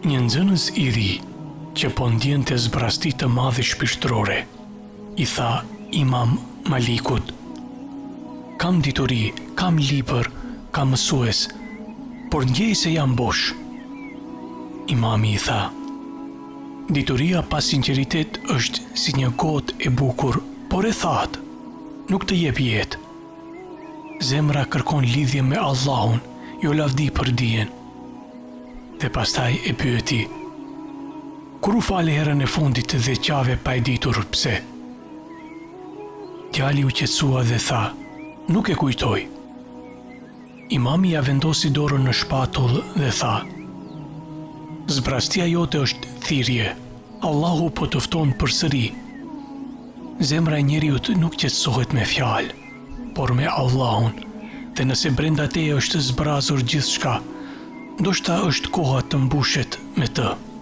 Një nxënës i ri, që po ndjente zbrasti të madhe shpirtërore, i tha Imam Malikut: "Kam dituri, kam libër, kam mësues, por ndjej se jam bosh." Imami i tha: "Dituria pas sinqeritet është si një gotë e bukur, por e thatë, nuk të jep jetë. Zemra kërkon lidhje me Allahun, jo lavdi për dijen." Dhe pastaj e pyeti: "Kur u fale herën e fundit dhe qave pa e ditur pse?" Djali u qetësua dhe tha: "Nuk e kujtoj." Imami ja vendosi dorën në shpatull dhe tha: "Zbrastia jote është thirrje. Allahu po të fton përsëri. Zemra e njeriut nuk qetësohet me fjalë, por me Allahun, dhe nëse brenda teje është zbrazur gjithçka, ndoshta është koha të mbushet me të."